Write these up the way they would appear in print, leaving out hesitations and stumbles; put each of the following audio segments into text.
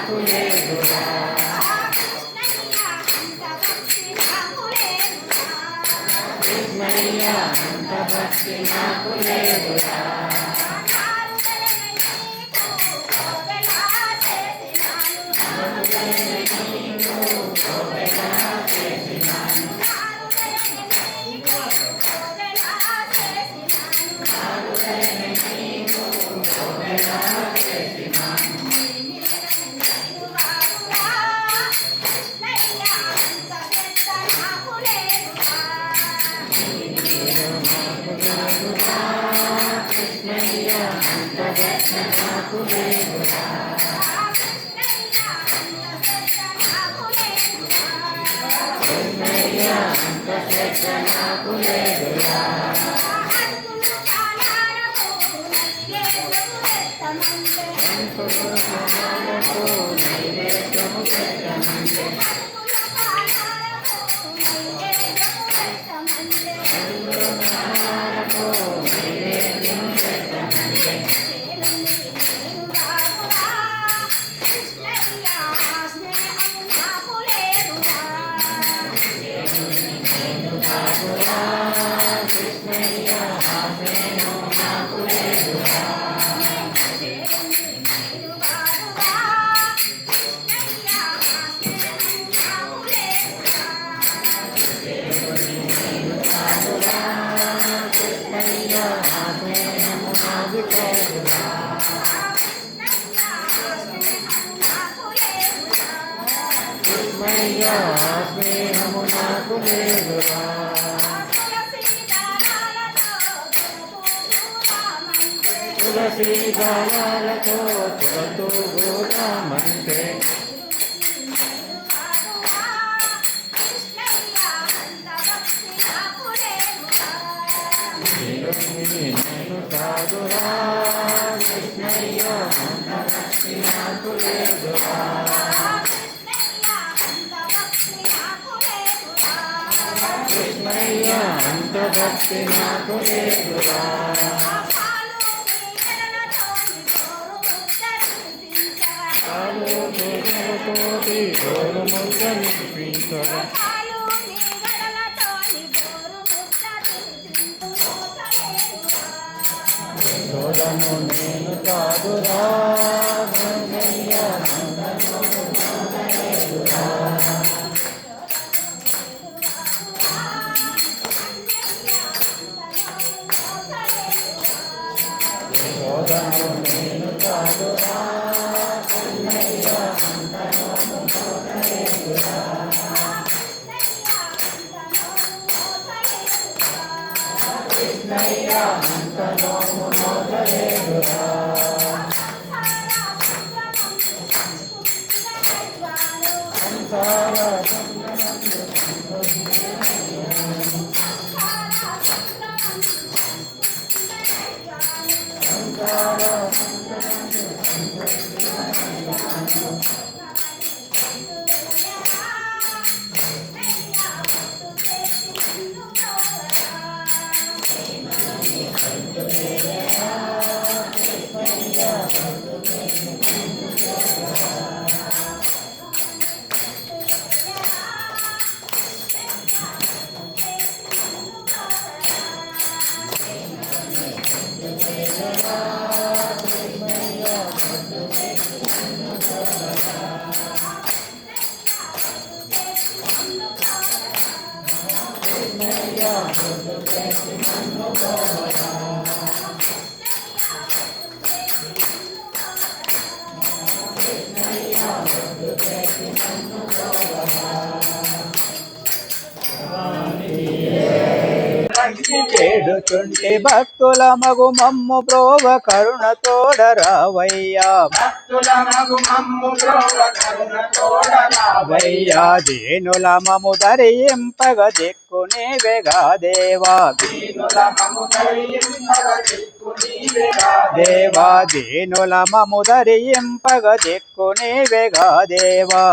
నాకు లేదురా కృష్ణయ్య అంత భక్తి నాకు లేదురా స్నేహము నాకు లేదురా తులసి దళాలతో తులతూ గోదామంటే నేను కాదురా కృష్ణయ్య అంత భక్తి నాకు లేదురా కృష్ణయ్య అంత భక్తి నాకు లేదురా తోటి గోరు ముద్ద నిలిపించగా సోదము నేను కాదురా సోదము నేను కాదురా కృష్ణయ్య అంతలోము మోసలేదురా సంసార వేడుచుంటి భక్తుల మగు మమ్ము ప్రోవ కరుణ తోడరావయ్యా వయ్యా దీనుల మము ధరింపగ దిక్కు నీవెగా దేవా దేవా దీనుల మము ధరింపగ దిక్కు నీవెగా దేవా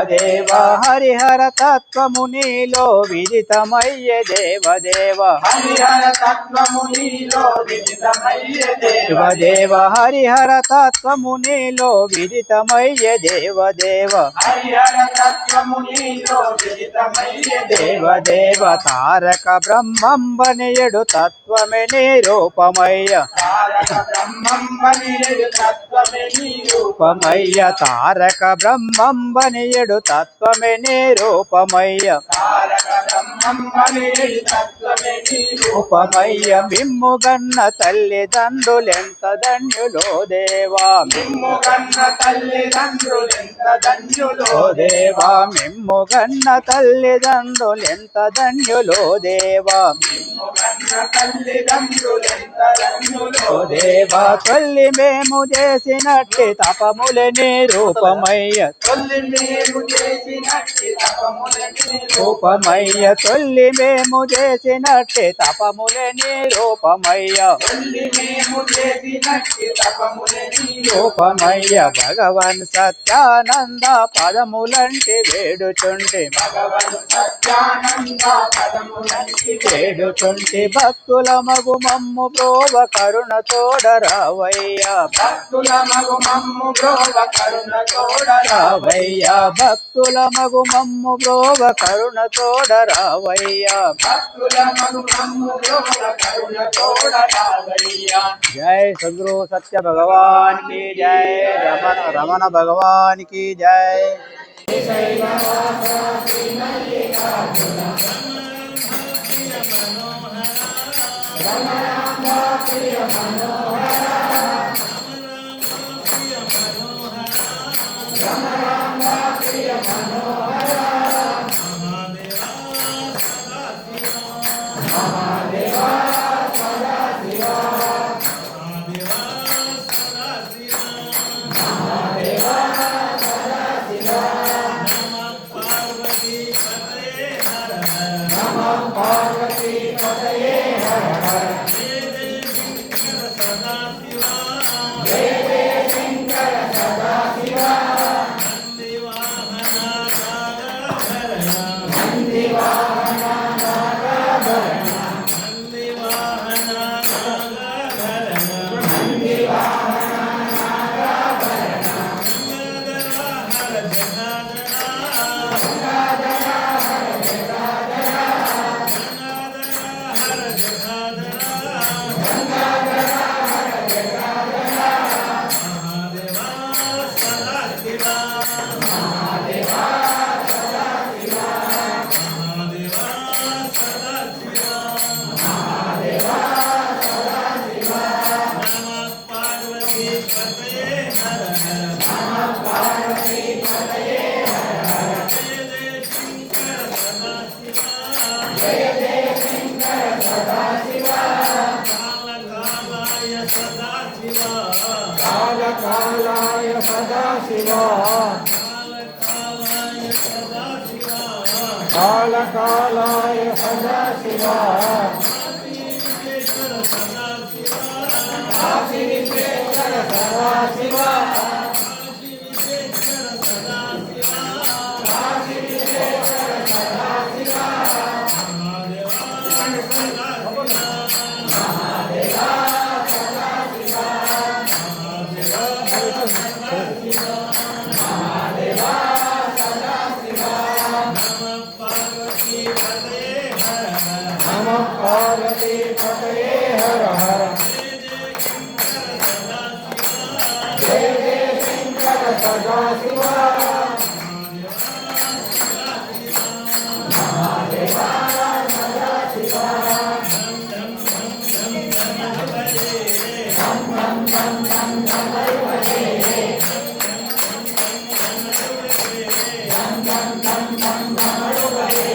దేవ హరిహర తత్వము నీలో విదితమయ్యే దేవదేవ హరిహర తత్వము నీలో విదితమయ్యే దేవదేవ హరిహర తత్వము నీలో విదితమయ్యే దేవదేవ హరిహర తత్వము నీలో విదితమయ్యే దేవదేవ తారక బ్రహ్మంబనియడు తత్వమే నిరూపమయ్య తారక బ్రహ్మంబనియడు తత్వమే రూపమయ్య తారక బ్రహ్మంబనియడు తత్వమే నిరూపమయ్య తారక బ్రహ్మంబనియడు తత్వమే రూపమయ్య మిమ్ముగన్న తల్లిదండ్రులెంత ధన్యులో దేవా మిమ్ముగన్న తల్లిదండ్రులెంత ధన్యులో దేవా మిమ్ముగన్న తల్లిదండ్రులెంత ధన్యులో దేవా మిమ్ముగన్న తల్లిదండ్రులెంత ధన్యులో దేవా తల్లి మేము చేసినట్టి తపములే నిరూపమయ్య తొల్లి మేము చేసినట్టి తపములే రూపమయ్య తొల్లి మేము చేసినట్టి తపములే నిరూపమయ్య తొల్లి మేము చేసినట్టి తపములే రూపమయ్య భగవన్ సత్యానంద పదములంటి వేడుచుంటి భగవన్ సత్యానంద పదములంటి వేడుచుంటి భక్తుల మగు మమ్ము ప్రోవ కరుణ తోడరావయ్య భక్తుల మగు మమ్ము బ్రోవ కరుణ రావయ్య భక్తుల మగు మమ్ము ప్రోవ కరుణ తోడరావయ్య భక్తుల మగు మమ్ము బ్రోవ కరుణ తోడరావయ్యా जय सद्गुरु सत्य भगवान की जय रमन रमन भगवान की जय कालकालाय सदाशिवा कालकालाय सदाशिवा काशीविश्वेश्वर सदाशिवा नमः पार्वती पतये हर हर जय जय शंकर सदाशिवा महादेवा सदाशिवा धम धम धम धम धम भजे धम धम धम धम धम भजे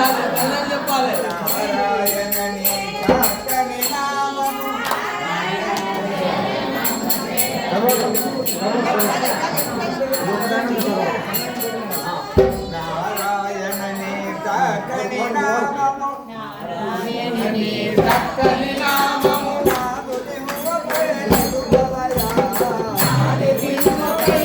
చెప్పాలి నారాయణని చక్కని నామము నారాయణని చక్కని నామము నారాయణని చక్కని